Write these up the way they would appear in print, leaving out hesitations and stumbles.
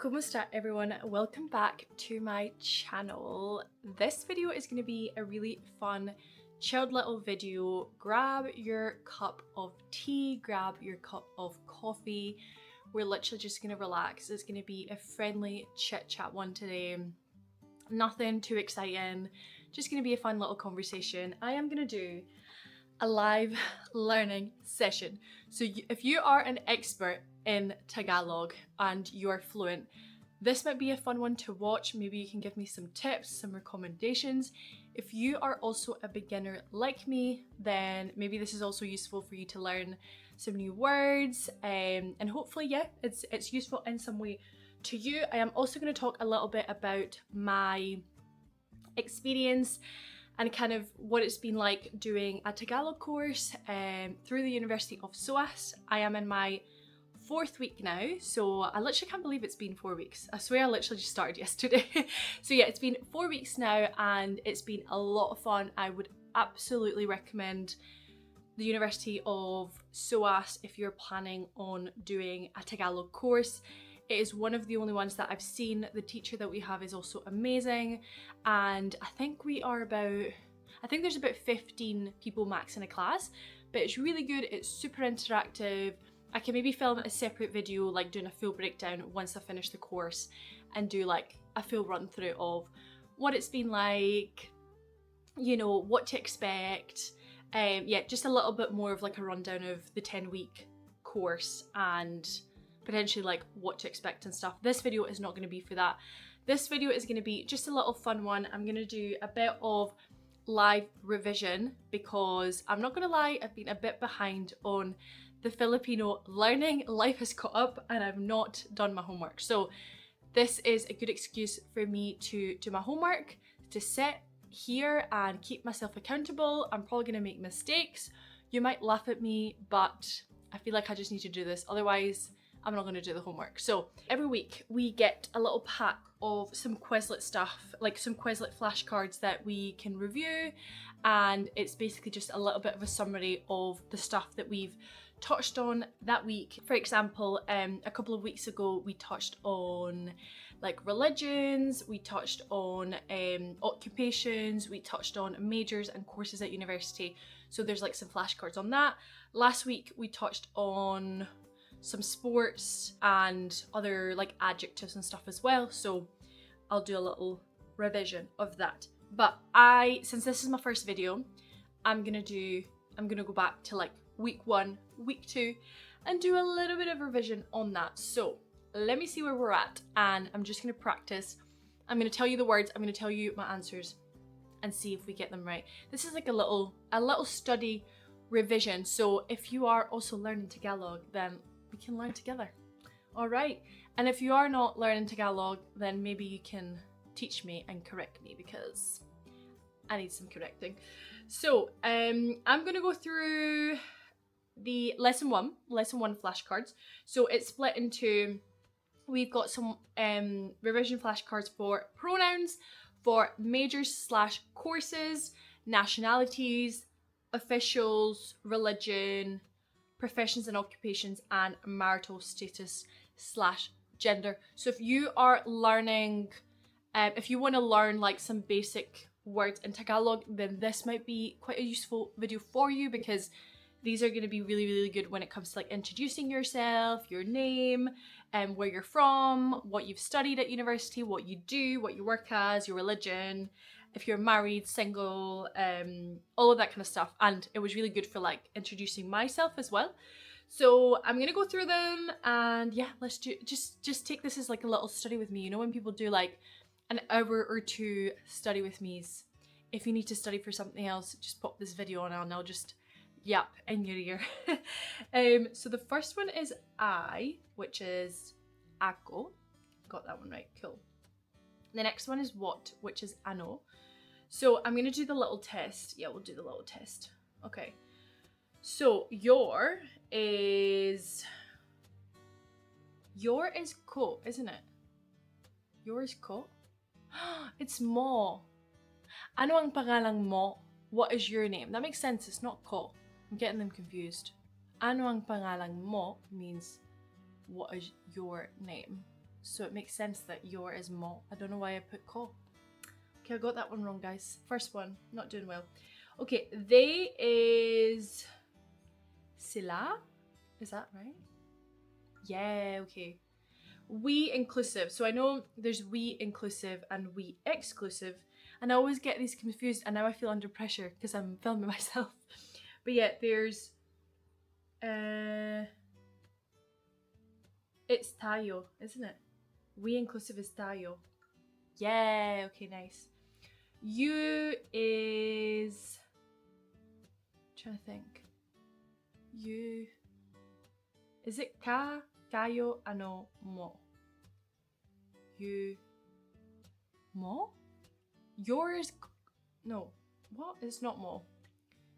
Kumusta everyone, welcome back to my channel. This video is going to be a really fun, chilled little video. Grab your cup of tea, grab your cup of coffee. We're literally just going to relax. It's going to be a friendly chit chat one today. Nothing too exciting, just going to be a fun little conversation. I am going to do a live learning session. So if you are an expert in Tagalog and you are fluent, this might be a fun one to watch. Maybe you can give me some tips, some recommendations. If you are also a beginner like me, then maybe this is also useful for you to learn some new words, and hopefully, yeah, it's useful in some way to you. I am also going to talk a little bit about my experience and kind of what it's been like doing a Tagalog course through the University of SOAS. I am in my 4th week now, so I literally can't believe it's been 4 weeks. I swear I literally just started yesterday. So yeah, it's been 4 weeks now and it's been a lot of fun. I would absolutely recommend the University of SOAS if you're planning on doing a Tagalog course. It is one of the only ones that I've seen. The teacher that we have is also amazing, and I think there's about 15 people max in a class, but it's really good. It's super interactive. I can maybe film a separate video, like doing a full breakdown once I finish the course, and do like a full run through of what it's been like, you know, what to expect. Yeah, just a little bit more of like a rundown of the 10-week course and potentially like what to expect and stuff. This video is not going to be for that. This video is going to be just a little fun one. I'm going to do a bit of live revision because I'm not going to lie, I've been a bit behind on the Filipino learning. Life has caught up and I've not done my homework. So this is a good excuse for me to do my homework, to sit here and keep myself accountable. I'm probably going to make mistakes. You might laugh at me, but I feel like I just need to do this. Otherwise, I'm not going to do the homework. So every week we get a little pack of some Quizlet stuff, like some Quizlet flashcards that we can review, and it's basically just a little bit of a summary of the stuff that we've touched on that week. For example, a couple of weeks ago we touched on like religions, we touched on occupations, we touched on majors and courses at university, so there's like some flashcards on that. Last week we touched on some sports and other like adjectives and stuff as well, so I'll do a little revision of that. But since this is my first video, I'm gonna go back to like week 1, week 2 and do a little bit of revision on that. So let me see where we're at, and I'm just gonna practice. I'm gonna tell you the words, I'm gonna tell you my answers and see if we get them right. This is like a little study revision, so if you are also learning Tagalog, then we can learn together. All right, and if you are not learning Tagalog, then maybe you can teach me and correct me because I need some correcting. So I'm gonna go through the lesson one flashcards. So it's split into, we've got some revision flashcards for pronouns, for majors / courses, nationalities, officials, religion, professions and occupations, and marital status / gender. So if you are learning, if you want to learn like some basic words in Tagalog, then this might be quite a useful video for you, because these are going to be really, really good when it comes to like introducing yourself, your name, and where you're from, what you've studied at university, what you do, what you work as, your religion, if you're married, single, all of that kind of stuff. And it was really good for like introducing myself as well. So I'm gonna go through them, and yeah, let's just take this as like a little study with me. You know, when people do like an hour or 2 study with me's, if you need to study for something else, just pop this video on and I'll just yap in your ear. So the first one is I, which is ako. Got that one right, cool. The next one is what, which is ano. So I'm gonna do the little test. Yeah, we'll do the little test. Okay. So your is ko, isn't it? Your is ko? It's mo. Ano ang pangalan mo? What is your name? That makes sense, it's not ko. I'm getting them confused. Ano ang pangalan mo means what is your name? so it makes sense that your is mo. I don't know why I put ko. Okay, I got that one wrong, guys. First one, not doing well. Okay, they is sila. Is that right? Yeah, okay. We inclusive. So I know there's we inclusive and we exclusive, and I always get these confused, and now I feel under pressure because I'm filming myself. But yeah, there's it's tayo, isn't it? We inclusive is tayo. Yeah, okay, nice. You is trying to think. You is it ka, kayo, ano, mo? You mo? Yours no. What? It's not mo.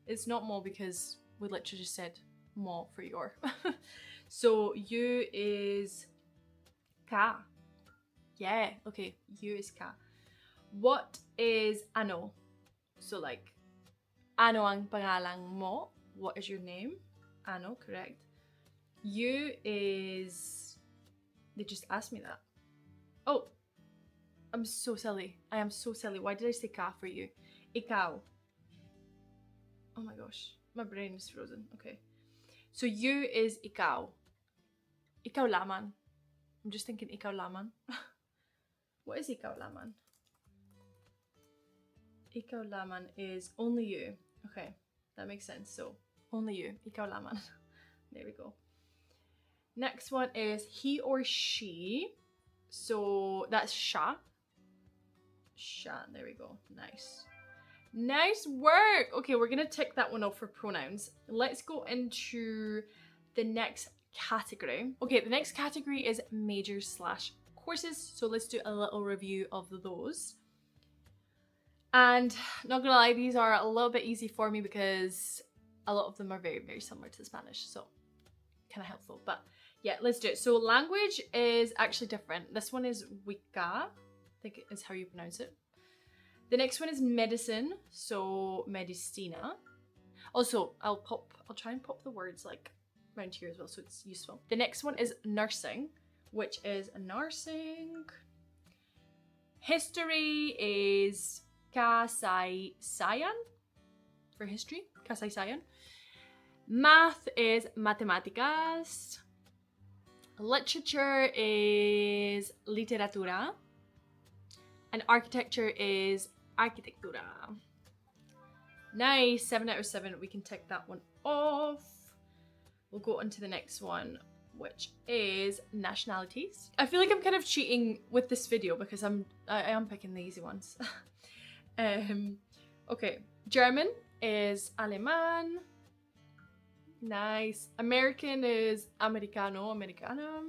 It's not mo because we literally just said mo for your. So you is ka. Yeah, okay. You is ka. What is ano? So like, ano ang pangalan mo? What is your name? Ano, correct. You is... They just asked me that. Oh, I'm so silly. I am so silly. Why did I say ka for you? Ikaw. Oh my gosh. My brain is frozen. Okay. So you is ikaw. Ikaw laman. I'm just thinking ikaw laman. What is ikaw laman? Ikaw laman is only you. Okay, that makes sense. So only you. Ikaw laman. There we go. Next one is he or she. So that's sha. Sha. There we go. Nice. Nice work. Okay, we're gonna tick that one off for pronouns. Let's go into the next category. Okay, the next category is majors/courses. So let's do a little review of those. And not gonna lie, these are a little bit easy for me because a lot of them are very, very similar to the Spanish. So kind of helpful, but yeah, let's do it. So language is actually different. This one is Wicca, I think is how you pronounce it. The next one is medicine, so medicina. Also, I'll try and pop the words like around here as well, so it's useful. The next one is nursing, which is nursing. History is kasaysayan for history, kasaysayan. Math is matemáticas. Literature is literatura. And architecture is arquitectura. Nice, 7 out of 7. We can tick that one off. We'll go on to the next one, which is nationalities. I feel like I'm kind of cheating with this video because I am picking the easy ones. Okay, German is alemán. Nice. American is americano, americana.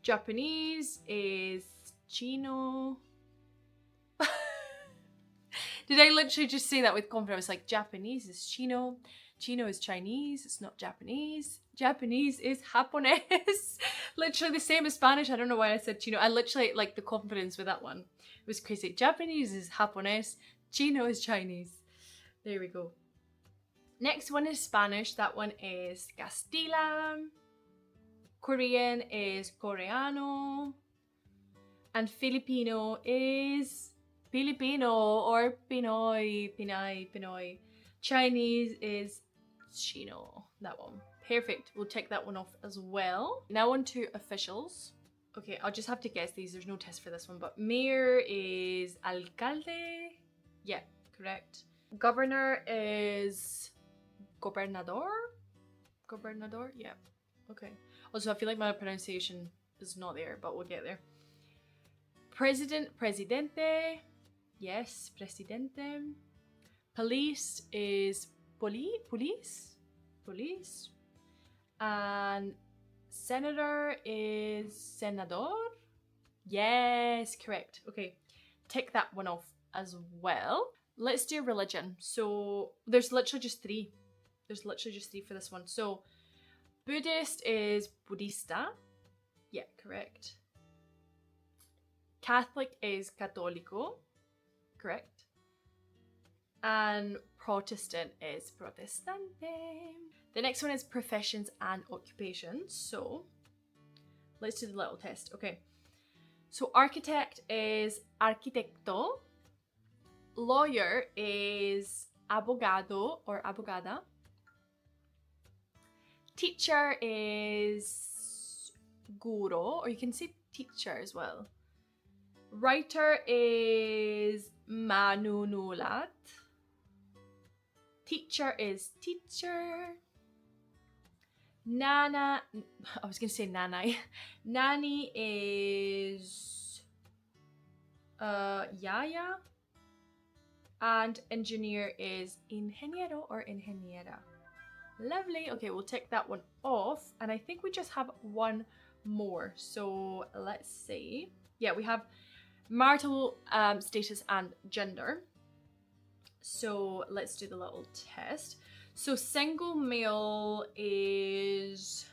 Japanese is chino. Did I literally just say that with confidence? Like, Japanese is chino. Chino is Chinese. It's not Japanese. Japanese is japonés. Literally the same as Spanish. I don't know why I said chino. I literally, like, the confidence with that one. It was crazy. Japanese is japonés. Chino is Chinese. There we go. Next one is Spanish. That one is Castilla. Korean is Coreano. And Filipino is Filipino or Pinoy. Pinoy. Chinese is Chino. That one. Perfect. We'll check that one off as well. Now on to officials. Okay, I'll just have to guess these. There's no test for this one, but mayor is alcalde. Yeah, correct. Governor is gobernador. Gobernador, yeah. Okay. Also, I feel like my pronunciation is not there, but we'll get there. President, presidente. Yes, presidente. Police is police. And senator is senador. Yes, correct. Okay, tick that one off as well. Let's do religion. So there's literally just three. There's literally just three for this one. So Buddhist is budista. Yeah, correct. Catholic is católico. Correct. And Protestant is protestante. The next one is professions and occupations. So let's do the little test. Okay. So architect is arquitecto. Lawyer is abogado or abogada. Teacher is guro, or you can say teacher as well. Writer is manunulat. Teacher is teacher. Nana, I was gonna say nanay. Nanny is yaya. And engineer is ingeniero or ingeniera. Lovely. Okay, we'll take that one off. And I think we just have one more. So let's see. Yeah, we have marital status and gender. So let's do the little test. So single male is...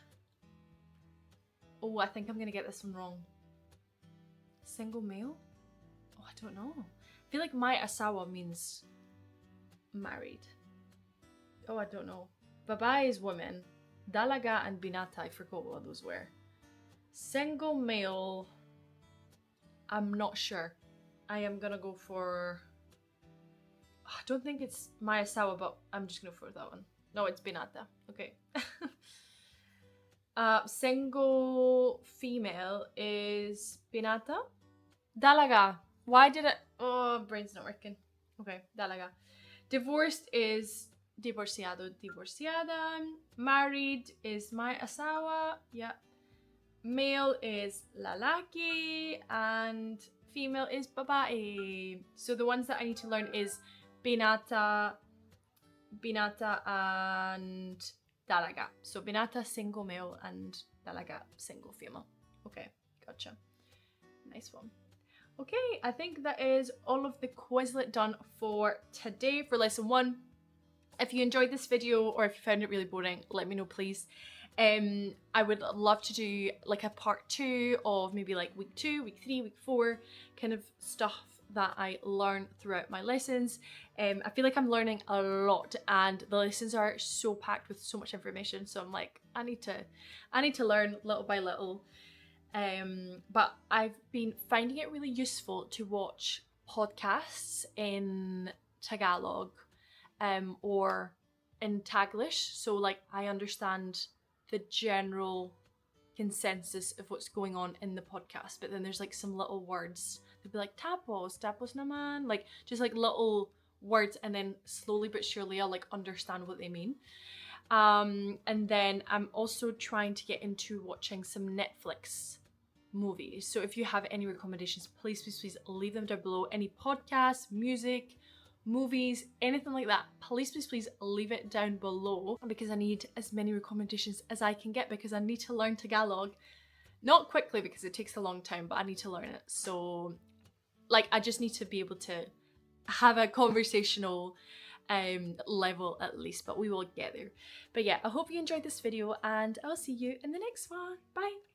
Oh, I think I'm going to get this one wrong. Single male? Oh, I don't know. I feel like my asawa means married. Oh, I don't know. Babae is woman. Dalaga and binata, I forgot what those were. Single male, I'm not sure. I am gonna go for... I don't think it's my asawa, but I'm just gonna go for that one. No, it's binata. Okay. Single female is binata. Dalaga. Why did it... Oh, brain's not working. Okay, dalaga. Divorced is divorciado, divorciada. Married is my asawa. Yeah. Male is lalaki. And female is babae. So the ones that I need to learn is binata, and dalaga. So binata, single male, and dalaga, single female. Okay, gotcha. Nice one. Okay, I think that is all of the Quizlet done for today for lesson 1. If you enjoyed this video or if you found it really boring, let me know please. I would love to do like a part 2 of maybe like week 2, week 3, week 4 kind of stuff that I learn throughout my lessons. I feel like I'm learning a lot and the lessons are so packed with so much information, so I'm like, I need to learn little by little. But I've been finding it really useful to watch podcasts in Tagalog or in Taglish, so like I understand the general consensus of what's going on in the podcast, but then there's like some little words. They'd be like tapos naman, like just like little words, and then slowly but surely I'll like understand what they mean. And then I'm also trying to get into watching some Netflix movies. So if you have any recommendations, please leave them down below. Any podcasts, music, movies, anything like that, please leave it down below, because I need as many recommendations as I can get, because I need to learn Tagalog. Not quickly because it takes a long time, but I need to learn it. So like I just need to be able to have a conversational level at least, but we will get there. But yeah, I hope you enjoyed this video and I'll see you in the next one. Bye.